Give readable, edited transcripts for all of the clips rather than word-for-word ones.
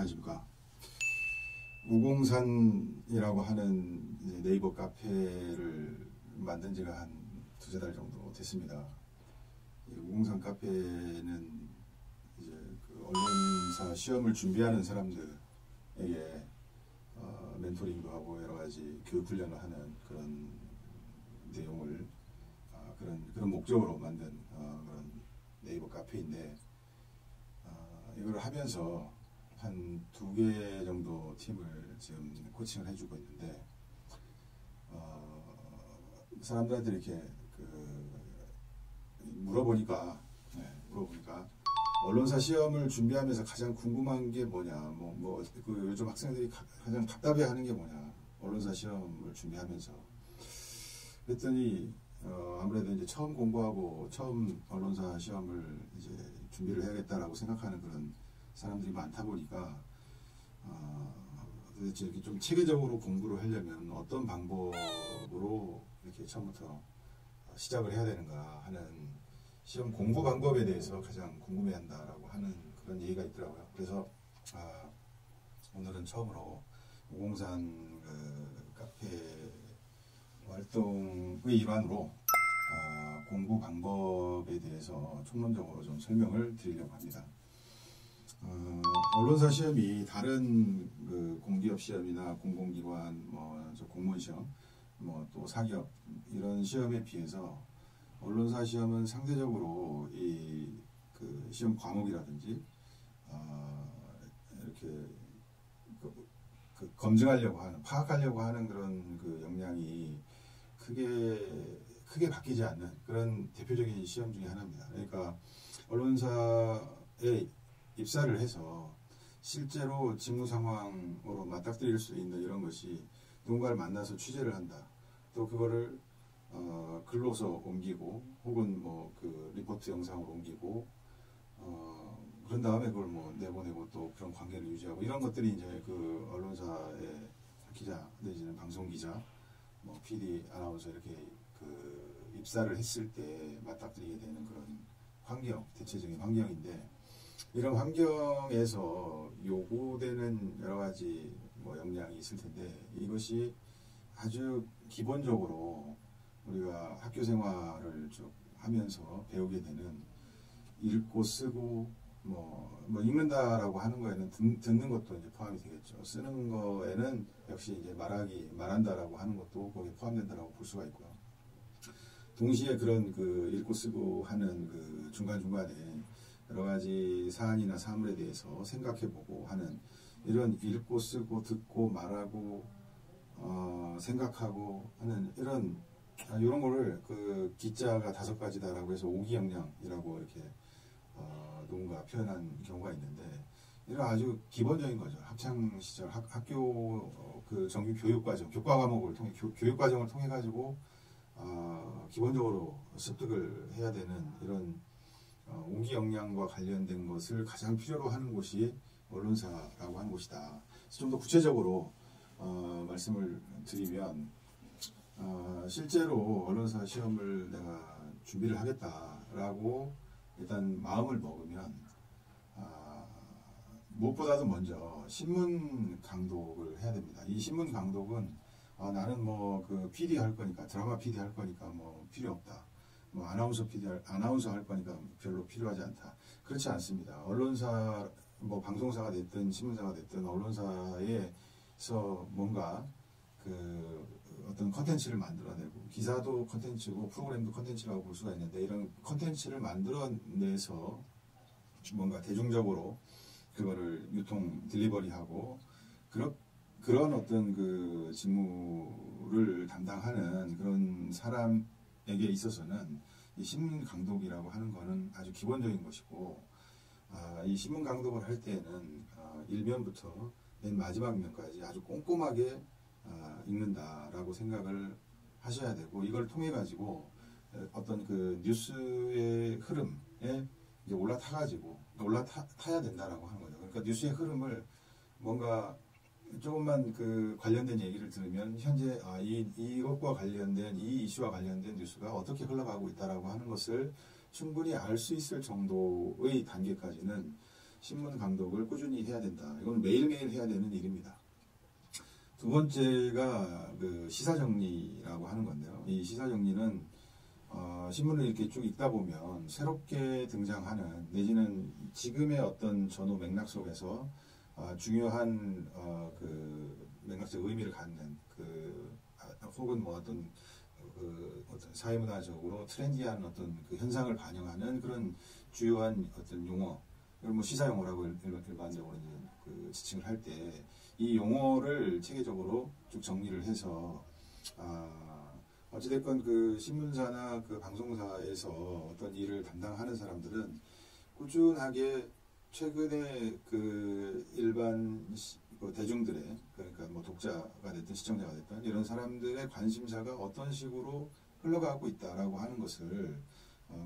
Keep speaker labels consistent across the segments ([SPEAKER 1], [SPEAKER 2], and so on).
[SPEAKER 1] 안녕하십니까. 우공산이라고 하는 이제 네이버 카페를 만든 지가 한 두세 달 정도 됐습니다. 이 우공산 카페는 이제 그 언론사 시험을 준비하는 사람들에게 멘토링도 하고 여러 가지 교육 훈련을 하는 그런 내용을 그런 목적으로 만든 그런 네이버 카페인데, 이걸 하면서 한 2개 정도 팀을 지금 코칭을 해주고 있는데, 사람들한테 이렇게 물어보니까 언론사 시험을 준비하면서 가장 궁금한 게 뭐냐, 요즘 학생들이 가장 답답해하는 게 뭐냐, 언론사 시험을 준비하면서. 그랬더니 아무래도 이제 처음 공부하고 처음 언론사 시험을 이제 준비를 해야겠다라고 생각하는 그런 사람들이 많다 보니까 도대체 이렇게 좀 체계적으로 공부를 하려면 어떤 방법으로 이렇게 처음부터 시작을 해야 되는가 하는 시험 공부 방법에 대해서 가장 궁금해한다라고 하는 그런 얘기가 있더라고요. 그래서 오늘은 처음으로 우공산 카페 활동의 일환으로 공부 방법에 대해서 총론적으로 좀 설명을 드리려고 합니다. 언론사 시험이 다른 공기업 시험이나 공공기관, 공무원 시험, 또 사기업 이런 시험에 비해서 언론사 시험은 상대적으로 이 시험 과목이라든지 이렇게 검증하려고 하는, 파악하려고 하는 그런 역량이 크게 바뀌지 않는 그런 대표적인 시험 중에 하나입니다. 그러니까 언론사에 입사를 해서 실제로 직무 상황으로 맞닥뜨릴 수 있는 이런 것이 누군가를 만나서 취재를 한다. 또 그거를 글로서 옮기고 혹은 리포트 영상으로 옮기고 그런 다음에 그걸 내보내고 또 그런 관계를 유지하고 이런 것들이 이제 그 언론사의 기자 내지는 방송 기자, PD, 아나운서 이렇게 입사를 했을 때 맞닥뜨리게 되는 그런 환경, 대체적인 환경인데, 이런 환경에서 요구되는 여러 가지 역량이 있을 텐데, 이것이 아주 기본적으로 우리가 학교 생활을 쭉 하면서 배우게 되는 읽고 쓰고 읽는다라고 하는 거에는 듣는 것도 이제 포함이 되겠죠. 쓰는 거에는 역시 이제 말한다라고 하는 것도 거기에 포함된다라고 볼 수가 있고요. 동시에 그런 읽고 쓰고 하는 중간중간에 여러 가지 사안이나 사물에 대해서 생각해보고 하는 이런 읽고 쓰고 듣고 말하고 생각하고 하는 이런 거를 기자가 5가지다라고 해서 오기 역량이라고 이렇게 누군가 표현한 경우가 있는데, 이런 아주 기본적인 거죠. 학창 시절 학교 정규 교육과정, 교과 과목을 통해 교육과정을 통해 가지고 기본적으로 습득을 해야 되는 이런 오기 역량과 관련된 것을 가장 필요로 하는 곳이 언론사라고 하는 곳이다. 좀 더 구체적으로 말씀을 드리면, 실제로 언론사 시험을 내가 준비를 하겠다라고 일단 마음을 먹으면 무엇보다도 먼저 신문 강독을 해야 됩니다. 이 신문 강독은 나는 PD 할 거니까, 드라마 PD 할 거니까 필요 없다. 아나운서 할 거니까 별로 필요하지 않다. 그렇지 않습니다. 언론사, 방송사가 됐든 신문사가 됐든 언론사에서 뭔가 어떤 컨텐츠를 만들어내고, 기사도 컨텐츠고 프로그램도 컨텐츠라고 볼 수가 있는데, 이런 컨텐츠를 만들어내서 뭔가 대중적으로 그거를 딜리버리하고 그런 어떤 직무를 담당하는 그런 사람에게 있어서는 이 신문 강독이라고 하는 거는 아주 기본적인 것이고, 이 신문 강독을 할 때에는 1면부터 맨 마지막 면까지 아주 꼼꼼하게 읽는다라고 생각을 하셔야 되고, 이걸 통해 가지고 어떤 뉴스의 흐름에 이제 올라타야 된다라고 하는 거죠. 그러니까 뉴스의 흐름을 뭔가 조금만 관련된 얘기를 들으면 현재 이것과 관련된 이 이슈와 관련된 뉴스가 어떻게 흘러가고 있다라고 하는 것을 충분히 알 수 있을 정도의 단계까지는 신문 강독을 꾸준히 해야 된다. 이건 매일매일 해야 되는 일입니다. 두 번째가 그 시사정리라고 하는 건데요. 이 시사정리는 신문을 이렇게 쭉 읽다 보면 새롭게 등장하는 내지는 지금의 어떤 전후 맥락 속에서 중요한 그 맥락적 의미를 갖는 혹은 뭐 어떤 사회문화적으로 트렌디한 어떤 그 현상을 반영하는 그런 주요한 어떤 용어, 이걸 뭐 시사용어라고 일반적으로 그 지칭을 할 때 이 용어를 체계적으로 쭉 정리를 해서 어찌됐건 그 신문사나 그 방송사에서 어떤 일을 담당하는 사람들은 꾸준하게 최근에 그 일반 대중들의, 그러니까 뭐 독자가 됐든 시청자가 됐든 이런 사람들의 관심사가 어떤 식으로 흘러가고 있다라고 하는 것을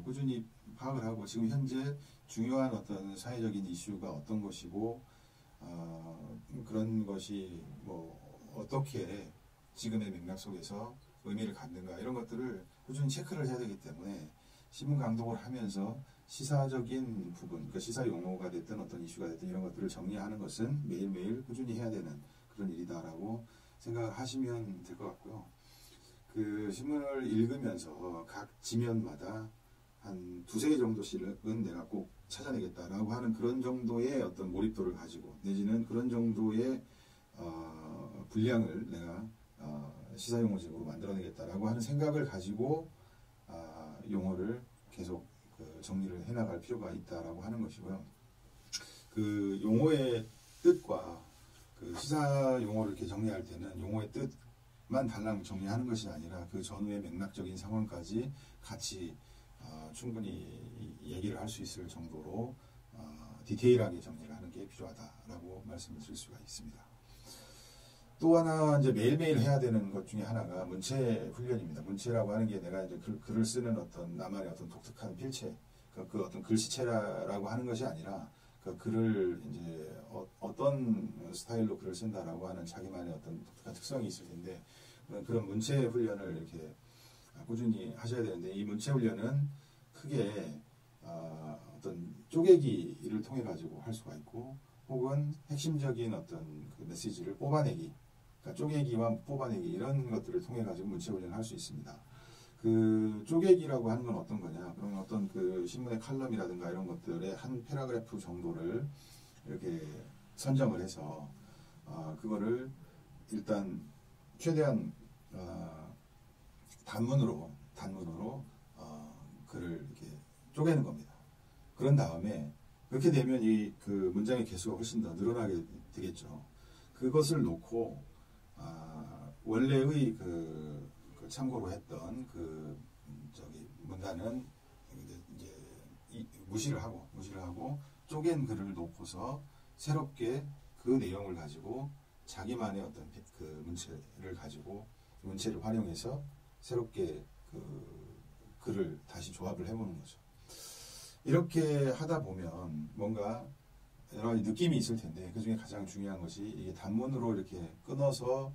[SPEAKER 1] 꾸준히 파악을 하고, 지금 현재 중요한 어떤 사회적인 이슈가 어떤 것이고 그런 것이 뭐 어떻게 지금의 맥락 속에서 의미를 갖는가, 이런 것들을 꾸준히 체크를 해야 되기 때문에 신문 강독을 하면서 시사적인 부분, 그러니까 시사 용어가 됐든 어떤 이슈가 됐든 이런 것들을 정리하는 것은 매일매일 꾸준히 해야 되는 그런 일이다라고 생각하시면 될 것 같고요. 그 신문을 읽으면서 각 지면마다 한 두세 개 정도씩은 내가 꼭 찾아내겠다라고 하는 그런 정도의 어떤 몰입도를 가지고, 내지는 그런 정도의 분량을 내가 시사용어집으로 만들어내겠다라고 하는 생각을 가지고 용어를 계속 정리를 해나갈 필요가 있다라고 하는 것이고요. 그 용어의 뜻과 그 시사 용어를 이렇게 정리할 때는 용어의 뜻만 달랑 정리하는 것이 아니라 그 전후의 맥락적인 상황까지 같이 충분히 얘기를 할 수 있을 정도로 디테일하게 정리를 하는 게 필요하다라고 말씀을 드릴 수가 있습니다. 또 하나 이제 매일매일 해야 되는 것 중에 하나가 문체 훈련입니다. 문체라고 하는 게 내가 이제 글을 쓰는 어떤 나만의 어떤 독특한 필체, 그 어떤 글씨체라고 하는 것이 아니라 그 글을 이제 어떤 스타일로 글을 쓴다라고 하는 자기만의 어떤 독특한 특성이 있을 텐데, 그런 문체 훈련을 이렇게 꾸준히 하셔야 되는데, 이 문체 훈련은 크게 어떤 쪼개기를 통해 가지고 할 수가 있고, 혹은 핵심적인 어떤 그 메시지를 뽑아내기, 그러니까 쪼개기와 뽑아내기 이런 것들을 통해 가지고 문체 훈련을 할 수 있습니다. 그 쪼개기라고 하는 건 어떤 거냐? 그러면 어떤 그 신문의 칼럼이라든가 이런 것들의 한 패러그래프 정도를 이렇게 선정을 해서 그거를 일단 최대한 단문으로 글을 이렇게 쪼개는 겁니다. 그런 다음에 그렇게 되면 이 그 문장의 개수가 훨씬 더 늘어나게 되겠죠. 그것을 놓고 원래의 그 참고로 했던 그 문단은 이제 무시를 하고 쪼갠 글을 놓고서 새롭게 그 내용을 가지고 자기만의 어떤 그 문체를 활용해서 새롭게 그 글을 다시 조합을 해보는 거죠. 이렇게 하다 보면 뭔가 여러 가지 느낌이 있을 텐데, 그 중에 가장 중요한 것이 이게 단문으로 이렇게 끊어서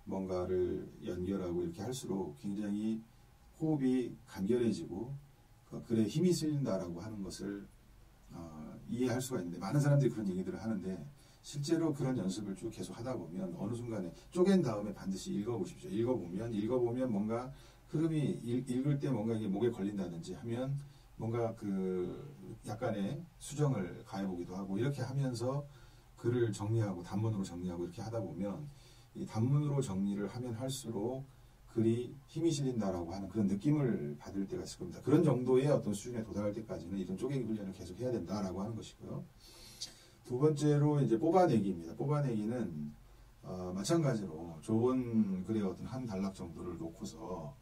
[SPEAKER 1] 뭔가를 연결하고 이렇게 할수록 굉장히 호흡이 간결해지고 그 글에 힘이 실린다라고 하는 것을 이해할 수가 있는데, 많은 사람들이 그런 얘기들을 하는데 실제로 그런 연습을 쭉 계속 하다 보면 어느 순간에 쪼갠 다음에 반드시 읽어보십시오. 읽어보면 뭔가 흐름이 읽을 때 뭔가 이게 목에 걸린다든지 하면 뭔가 그 약간의 수정을 가해보기도 하고, 이렇게 하면서 글을 정리하고 단문으로 정리하고 이렇게 하다 보면 이 단문으로 정리를 하면 할수록 글이 힘이 실린다라고 하는 그런 느낌을 받을 때가 있을 겁니다. 그런 정도의 어떤 수준에 도달할 때까지는 이런 쪼개기 훈련을 계속 해야 된다라고 하는 것이고요. 두 번째로 이제 뽑아내기입니다. 뽑아내기는 마찬가지로 좋은 글의 어떤 한 단락 정도를 놓고서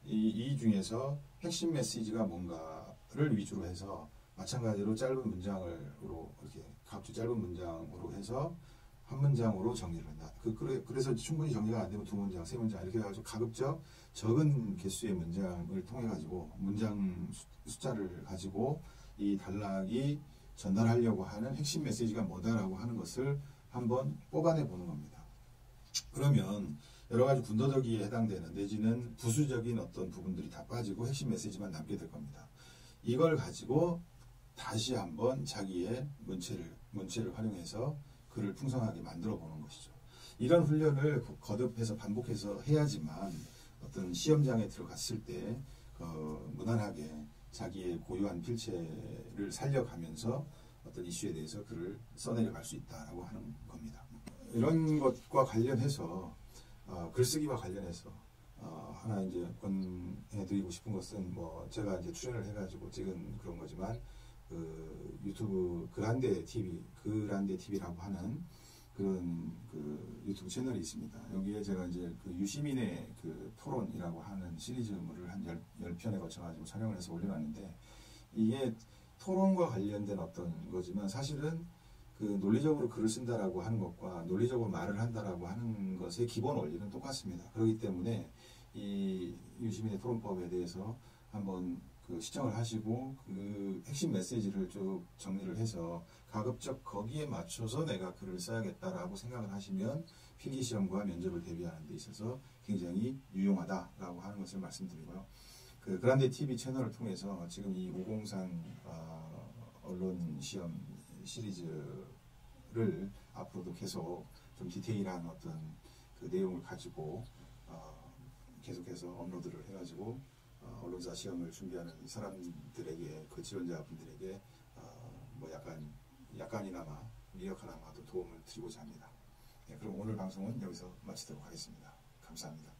[SPEAKER 1] 이 중에서 핵심 메시지가 뭔가를 위주로 해서 마찬가지로 짧은 문장으로 이렇게 각주 짧은 문장으로 해서 한 문장으로 정리를 한다. 그래서 충분히 정리가 안 되면 두 문장, 세 문장 이렇게 해가지고 가급적 적은 개수의 문장을 통해 가지고 문장 숫자를 가지고 이 단락이 전달하려고 하는 핵심 메시지가 뭐다라고 하는 것을 한번 뽑아내 보는 겁니다. 그러면 여러 가지 군더더기에 해당되는 내지는 부수적인 어떤 부분들이 다 빠지고 핵심 메시지만 남게 될 겁니다. 이걸 가지고 다시 한번 자기의 문체를 활용해서 글을 풍성하게 만들어 보는 것이죠. 이런 훈련을 거듭해서 반복해서 해야지만 어떤 시험장에 들어갔을 때 무난하게 자기의 고유한 필체를 살려가면서 어떤 이슈에 대해서 글을 써내려갈 수 있다라고 하는 겁니다. 이런 것과 관련해서 글쓰기와 관련해서 하나 이제 권해드리고 싶은 것은 뭐 제가 이제 출연을 해가지고 찍은 그런 거지만 그 유튜브 그란데 TV라고 하는 그런 그 유튜브 채널이 있습니다. 여기에 제가 이제 그 유시민의 그 토론이라고 하는 시리즈물을 한 10편에 걸쳐가지고 촬영을 해서 올려놨는데, 이게 토론과 관련된 어떤 거지만 사실은 그 논리적으로 글을 쓴다라고 하는 것과 논리적으로 말을 한다라고 하는 것의 기본 원리는 똑같습니다. 그렇기 때문에 이 유시민의 토론법에 대해서 한번 그 시청을 하시고 그 핵심 메시지를 쭉 정리를 해서 가급적 거기에 맞춰서 내가 글을 써야겠다라고 생각을 하시면 필기시험과 면접을 대비하는 데 있어서 굉장히 유용하다라고 하는 것을 말씀드리고요. 그 그란데 TV 채널을 통해서 지금 이 503 언론 시험 시리즈를 앞으로도 계속 좀 디테일한 어떤 그 내용을 가지고 계속해서 업로드를 해가지고 언론사 시험을 준비하는 사람들에게, 그 지원자분들에게 뭐 약간이나마 미력하나마도 도움을 드리고자 합니다. 네, 그럼 오늘 방송은 여기서 마치도록 하겠습니다. 감사합니다.